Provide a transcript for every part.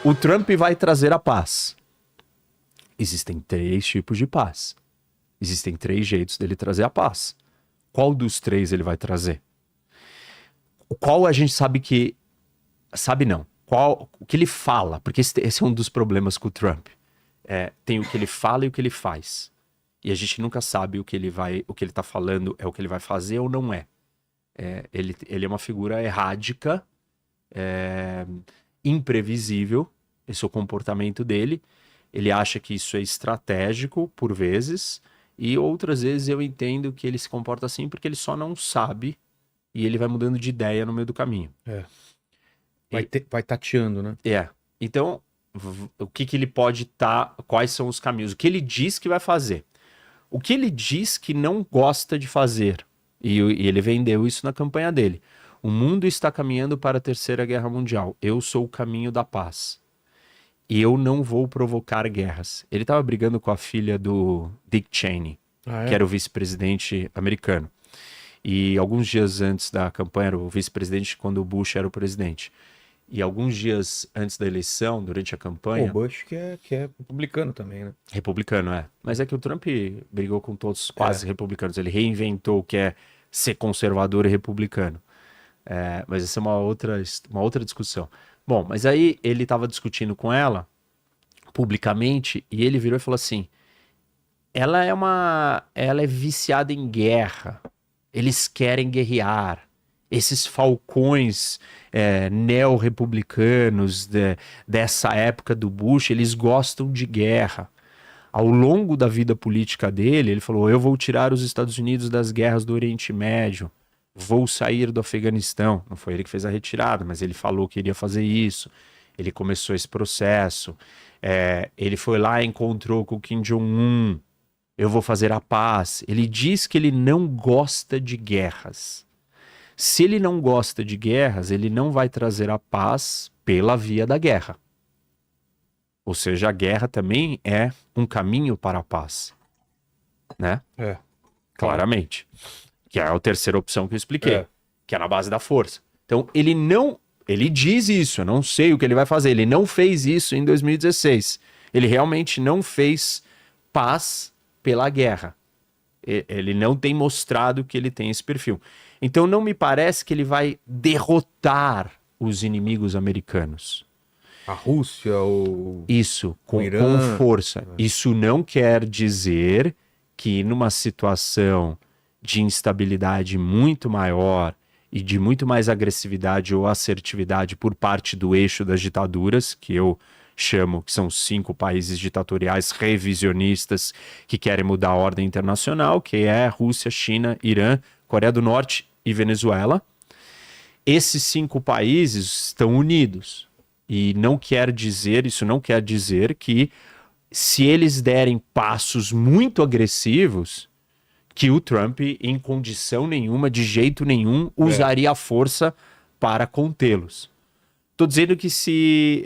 O Trump vai trazer a paz. Existem 3 tipos de paz. Existem 3 jeitos dele trazer a paz. Qual dos 3 ele vai trazer? Qual a gente sabe que... Sabe não. Qual, o que ele fala? Porque esse é um dos problemas com o Trump. Tem o que ele fala e o que ele faz. E a gente nunca sabe o que ele tá falando é o que ele vai fazer ou não é. Ele é uma figura errática, imprevisível, esse é o comportamento dele. Ele acha que isso é estratégico, por vezes, e outras vezes eu entendo que ele se comporta assim porque ele só não sabe e ele vai mudando de ideia no meio do caminho. Vai tateando, né? Então, o que ele pode estar... Quais são os caminhos? O que ele diz que vai fazer? O que ele diz que não gosta de fazer? E ele vendeu isso na campanha dele. O mundo está caminhando para a Terceira Guerra Mundial. Eu sou o caminho da paz. E eu não vou provocar guerras. Ele estava brigando com a filha do Dick Cheney, que era o vice-presidente americano. E alguns dias antes da campanha, era o vice-presidente quando o Bush era o presidente. E alguns dias antes da eleição, durante a campanha... O Bush que é republicano também, né? Republicano, Mas é que o Trump brigou com todos quase republicanos. Ele reinventou o que é ser conservador e republicano. Mas essa é uma outra discussão. Bom, mas aí ele estava discutindo com ela, publicamente, e ele virou e falou assim, ela é viciada em guerra. Eles querem guerrear. Esses falcões neo-republicanos dessa época do Bush, eles gostam de guerra. Ao longo da vida política dele, ele falou, eu vou tirar os Estados Unidos das guerras do Oriente Médio, vou sair do Afeganistão. Não foi ele que fez a retirada, mas ele falou que iria fazer isso. Ele começou esse processo. Ele foi lá e encontrou com o Kim Jong-un. Eu vou fazer a paz. Ele diz que ele não gosta de guerras. Se ele não gosta de guerras, ele não vai trazer a paz pela via da guerra. Ou seja, a guerra também é um caminho para a paz. Né? Claramente. Que é a terceira opção que eu expliquei. Que é na base da força. Então, ele diz isso, eu não sei o que ele vai fazer. Ele não fez isso em 2016. Ele realmente não fez paz pela guerra. Ele não tem mostrado que ele tem esse perfil. Então não me parece que ele vai derrotar os inimigos americanos. A Rússia ou... Isso, com força. Isso não quer dizer que numa situação de instabilidade muito maior e de muito mais agressividade ou assertividade por parte do eixo das ditaduras, que eu chamo, que são 5 países ditatoriais revisionistas que querem mudar a ordem internacional, que é Rússia, China, Irã, Coreia do Norte e Venezuela. Esses 5 países estão unidos. E isso não quer dizer que se eles derem passos muito agressivos, que o Trump, em condição nenhuma, de jeito nenhum, usaria a força para contê-los. Estou dizendo que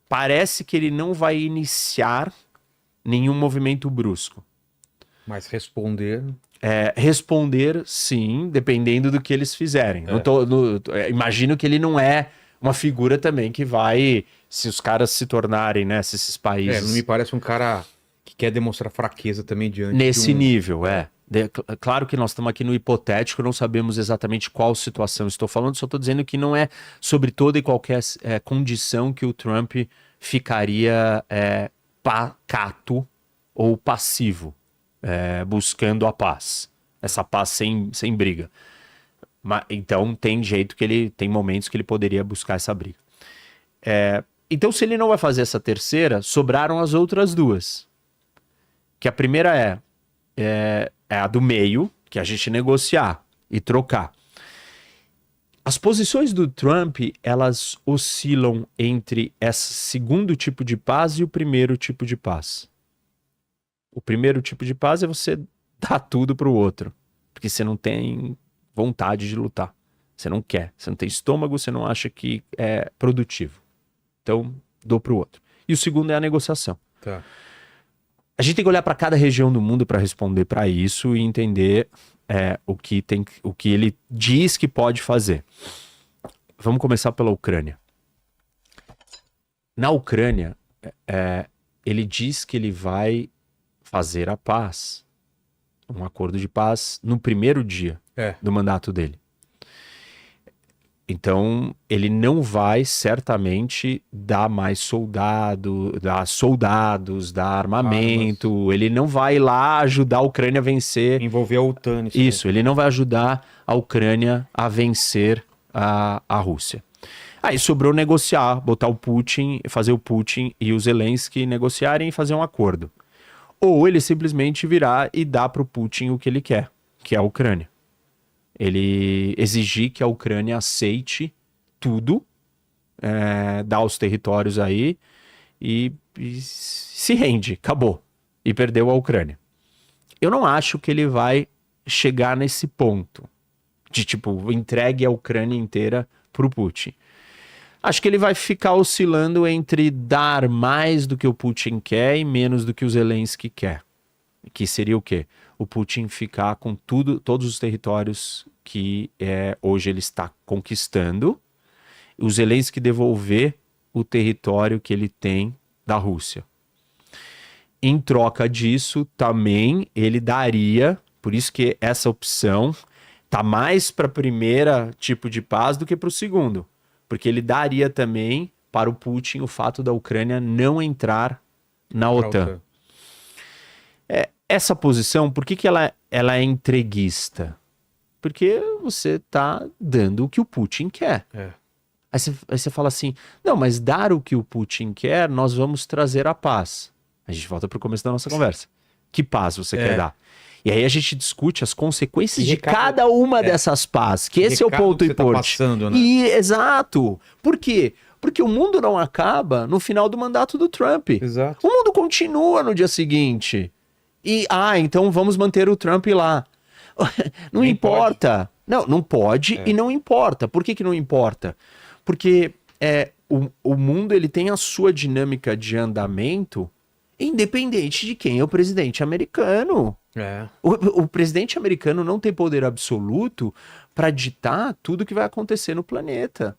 parece que ele não vai iniciar nenhum movimento brusco. Mas responder... Responder, sim, dependendo do que eles fizerem. Imagino que ele não é uma figura também que vai... Se os caras se tornarem, né? Se esses países... não me parece um cara que quer demonstrar fraqueza também diante nesse nível, Claro que nós estamos aqui no hipotético, não sabemos exatamente qual situação estou falando, só estou dizendo que não é sobre toda e qualquer condição que o Trump ficaria pacato ou passivo, buscando a paz. Essa paz sem briga. Então tem momentos que ele poderia buscar essa briga. Então se ele não vai fazer essa terceira, sobraram as outras 2. Que a primeira é a do meio, que é a gente negociar e trocar. As posições do Trump, elas oscilam entre esse segundo tipo de paz e o primeiro tipo de paz. O primeiro tipo de paz é você dar tudo pro outro, porque você não tem vontade de lutar. Você não quer, você não tem estômago, você não acha que é produtivo. Então, dou pro outro. E o segundo é a negociação. A gente tem que olhar para cada região do mundo para responder para isso e entender o que ele diz que pode fazer. Vamos começar pela Ucrânia. Na Ucrânia, ele diz que ele vai fazer a paz, um acordo de paz, no primeiro dia do mandato dele. Então, ele não vai certamente dar mais soldados, dar armamento, ele não vai lá ajudar a Ucrânia a vencer. Envolver a OTAN nisso. Isso, ele não vai ajudar a Ucrânia a vencer a Rússia. Aí sobrou negociar, botar o Putin, fazer o Putin e o Zelensky negociarem e fazer um acordo. Ou ele simplesmente virar e dar para o Putin o que ele quer, que é a Ucrânia. Ele exigir que a Ucrânia aceite tudo, dá os territórios aí e se rende, acabou. E perdeu a Ucrânia. Eu não acho que ele vai chegar nesse ponto de tipo, entregue a Ucrânia inteira pro Putin. Acho que ele vai ficar oscilando entre dar mais do que o Putin quer e menos do que o Zelensky quer. Que seria o quê? O Putin ficar com todos os territórios que hoje ele está conquistando, o Zelensky devolver o território que ele tem da Rússia. Em troca disso, também ele daria, por isso que essa opção tá mais para o primeiro tipo de paz do que para o segundo, porque ele daria também para o Putin o fato da Ucrânia não entrar na OTAN. Essa posição, por que ela é entreguista? Porque você está dando o que o Putin quer. Aí você fala assim, não, mas dar o que o Putin quer, nós vamos trazer a paz. A gente volta para o começo da nossa conversa. Que paz você quer dar? E aí a gente discute as consequências de cada uma dessas paz, que esse é o ponto importante. Tá passando, né? Exato. Por quê? Porque o mundo não acaba no final do mandato do Trump. Exato. O mundo continua no dia seguinte. E, então vamos manter o Trump lá. Não Nem importa. Não pode e não importa. Por que não importa? Porque o mundo ele tem a sua dinâmica de andamento independente de quem é o presidente americano. O presidente americano não tem poder absoluto para ditar tudo que vai acontecer no planeta.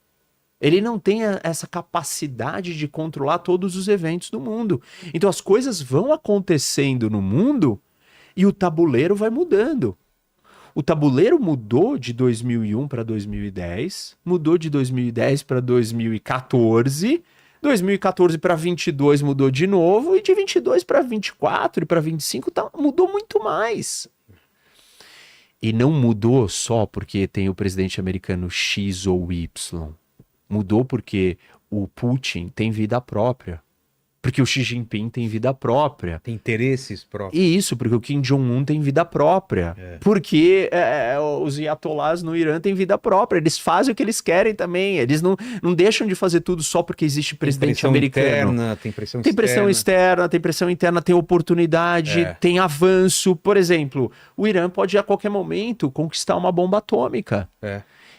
Ele não tem essa capacidade de controlar todos os eventos do mundo. Então as coisas vão acontecendo no mundo e o tabuleiro vai mudando. O tabuleiro mudou de 2001 para 2010, mudou de 2010 para 2014, 2014 para 22 mudou de novo, e de 22 para 24 e para 25 mudou muito mais. E não mudou só porque tem o presidente americano X ou Y. Mudou porque o Putin tem vida própria. Porque o Xi Jinping tem vida própria. Tem interesses próprios. E isso, porque o Kim Jong-un tem vida própria. Porque os ayatollahs no Irã têm vida própria. Eles fazem o que eles querem também. Eles não deixam de fazer tudo só porque existe presidente americano. Tem pressão externa, tem pressão interna, tem oportunidade, tem avanço. Por exemplo, o Irã pode a qualquer momento conquistar uma bomba atômica.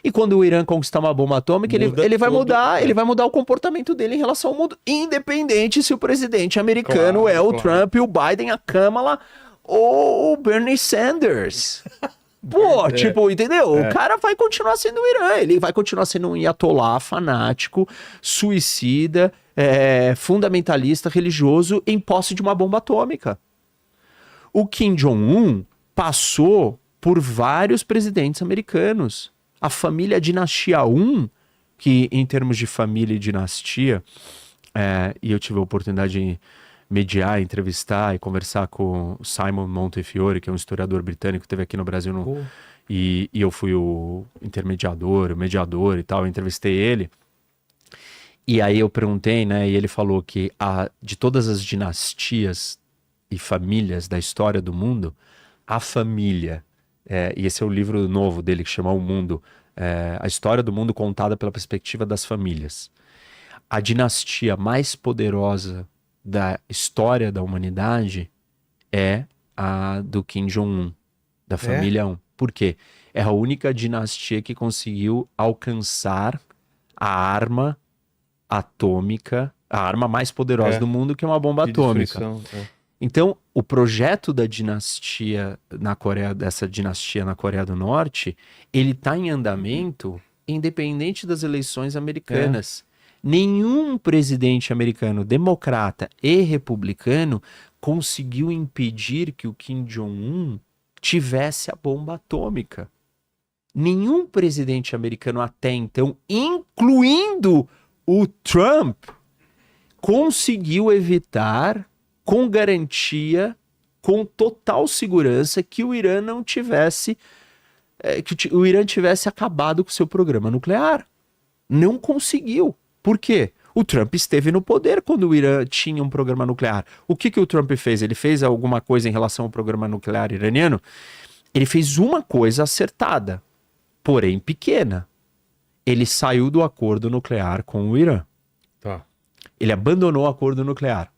E quando o Irã conquistar uma bomba atômica, ele vai mudar, ele vai mudar o comportamento dele em relação ao mundo, independente se o presidente americano é o Trump, o Biden, a Kamala ou o Bernie Sanders. Pô, entendeu? O cara vai continuar sendo o Irã, ele vai continuar sendo um ayatollah fanático, suicida, fundamentalista, religioso, em posse de uma bomba atômica. O Kim Jong-un passou por vários presidentes americanos. A família Dinastia 1, que em termos de família e dinastia, e eu tive a oportunidade de mediar, entrevistar e conversar com o Simon Montefiore, que é um historiador britânico que esteve aqui no Brasil, e eu fui o intermediador, o mediador e tal, eu entrevistei ele. E aí eu perguntei, né, e ele falou que de todas as dinastias e famílias da história do mundo, a família... e esse é o livro novo dele que chama O Mundo, a história do mundo contada pela perspectiva das famílias. A dinastia mais poderosa da história da humanidade é a do Kim Jong-un, da família 1. Por quê? É a única dinastia que conseguiu alcançar a arma atômica, a arma mais poderosa do mundo, que é uma bomba atômica. Então, o projeto da dinastia na Coreia, dessa dinastia na Coreia do Norte, ele está em andamento independente das eleições americanas. Nenhum presidente americano, democrata e republicano, conseguiu impedir que o Kim Jong-un tivesse a bomba atômica. Nenhum presidente americano até então, incluindo o Trump, conseguiu evitar com garantia, com total segurança, que o Irã não tivesse, o Irã tivesse acabado com seu programa nuclear. Não conseguiu. Por quê? O Trump esteve no poder quando o Irã tinha um programa nuclear. O que o Trump fez? Ele fez alguma coisa em relação ao programa nuclear iraniano? Ele fez uma coisa acertada, porém pequena. Ele saiu do acordo nuclear com o Irã. Tá. Ele abandonou o acordo nuclear.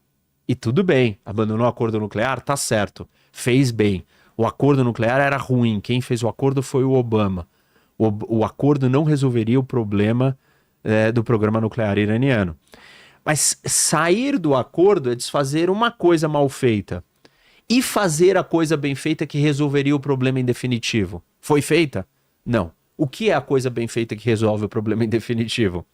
E tudo bem, abandonou o acordo nuclear, tá certo, fez bem. O acordo nuclear era ruim, quem fez o acordo foi o Obama. O acordo não resolveria o problema do programa nuclear iraniano. Mas sair do acordo é desfazer uma coisa mal feita. E fazer a coisa bem feita que resolveria o problema em definitivo. Foi feita? Não. O que é a coisa bem feita que resolve o problema em definitivo?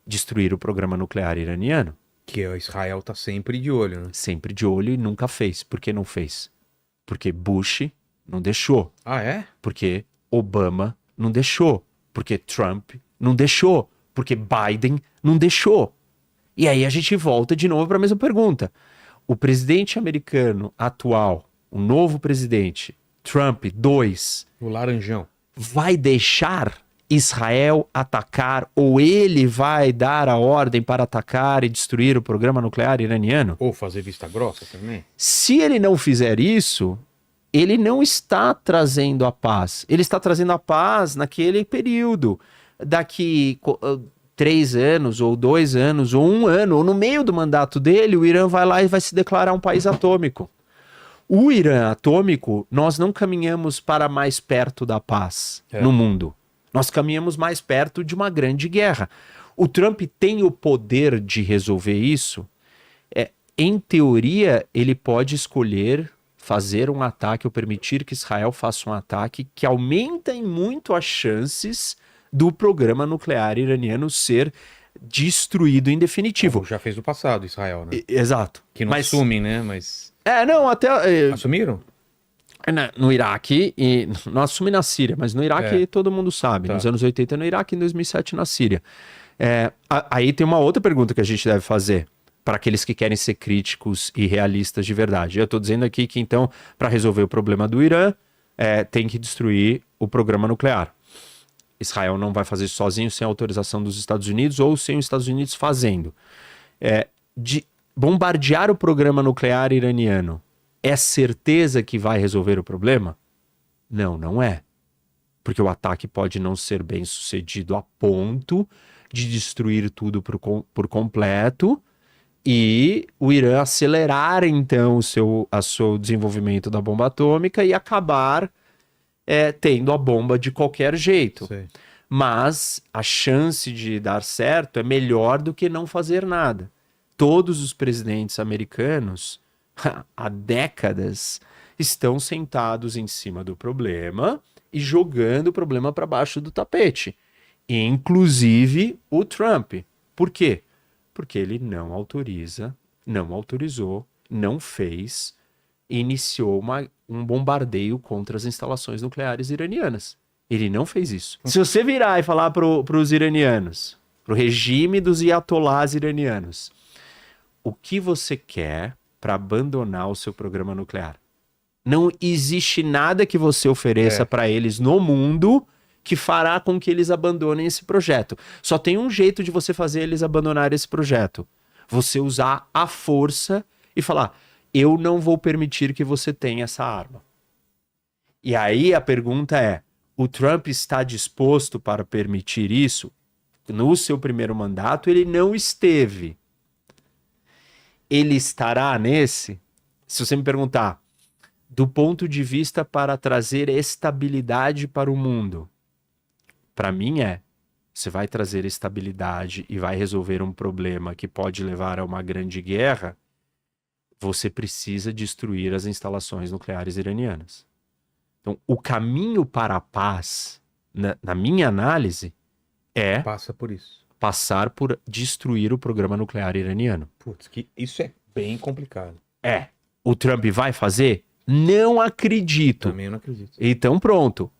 Destruir o programa nuclear iraniano. Que o Israel tá sempre de olho, né? Sempre de olho e nunca fez. Por que não fez? Porque Bush não deixou. Ah, é? Porque Obama não deixou. Porque Trump não deixou. Porque Biden não deixou. E aí a gente volta de novo para a mesma pergunta. O presidente americano atual, o novo presidente, Trump 2, O laranjão. vai deixar Israel atacar, ou ele vai dar a ordem para atacar e destruir o programa nuclear iraniano? Ou fazer vista grossa também? Se ele não fizer isso, ele não está trazendo a paz. Ele está trazendo a paz naquele período. Daqui 3 anos, ou 2 anos, ou 1 ano, ou no meio do mandato dele, o Irã vai lá e vai se declarar um país atômico. O Irã atômico, nós não caminhamos para mais perto da paz no mundo. Nós caminhamos mais perto de uma grande guerra. O Trump tem o poder de resolver isso? Em teoria, ele pode escolher fazer um ataque ou permitir que Israel faça um ataque que aumenta em muito as chances do programa nuclear iraniano ser destruído em definitivo. Como já fez no passado, Israel, né? Exato. Que não assumem, né? Mas não, até... assumiram? No Iraque, e não assume na Síria, mas no Iraque todo mundo sabe. Tá. Nos anos 80 no Iraque, em 2007 na Síria. Aí tem uma outra pergunta que a gente deve fazer para aqueles que querem ser críticos e realistas de verdade. Eu estou dizendo aqui que, então, para resolver o problema do Irã, tem que destruir o programa nuclear. Israel não vai fazer isso sozinho, sem autorização dos Estados Unidos ou sem os Estados Unidos fazendo. De bombardear o programa nuclear iraniano é certeza que vai resolver o problema? Não, não é. Porque o ataque pode não ser bem sucedido a ponto de destruir tudo por completo e o Irã acelerar, então, o seu desenvolvimento da bomba atômica e acabar tendo a bomba de qualquer jeito. Sei. Mas a chance de dar certo é melhor do que não fazer nada. Todos os presidentes americanos, há décadas, estão sentados em cima do problema e jogando o problema para baixo do tapete. Inclusive o Trump. Por quê? Porque ele não autorizou, não fez, iniciou um bombardeio contra as instalações nucleares iranianas. Ele não fez isso. Se você virar e falar para os iranianos, para o regime dos iatolás iranianos, o que você quer para abandonar o seu programa nuclear? Não existe nada que você ofereça para eles no mundo que fará com que eles abandonem esse projeto. Só tem um jeito de você fazer eles abandonarem esse projeto. Você usar a força e falar: eu não vou permitir que você tenha essa arma. E aí a pergunta é: o Trump está disposto para permitir isso? No seu primeiro mandato ele não esteve. Ele estará nesse? Se você me perguntar, do ponto de vista para trazer estabilidade para o mundo, para mim você vai trazer estabilidade e vai resolver um problema que pode levar a uma grande guerra, você precisa destruir as instalações nucleares iranianas. Então, o caminho para a paz, na minha análise, Passa por isso. passar por destruir o programa nuclear iraniano. Putz, que isso é bem complicado. O Trump vai fazer? Não acredito. Também eu não acredito. Então pronto.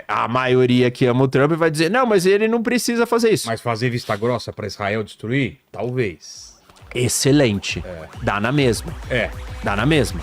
A maioria que ama o Trump vai dizer, não, mas ele não precisa fazer isso. Mas fazer vista grossa pra Israel destruir? Talvez. Excelente. Dá na mesma. É. Dá na mesma.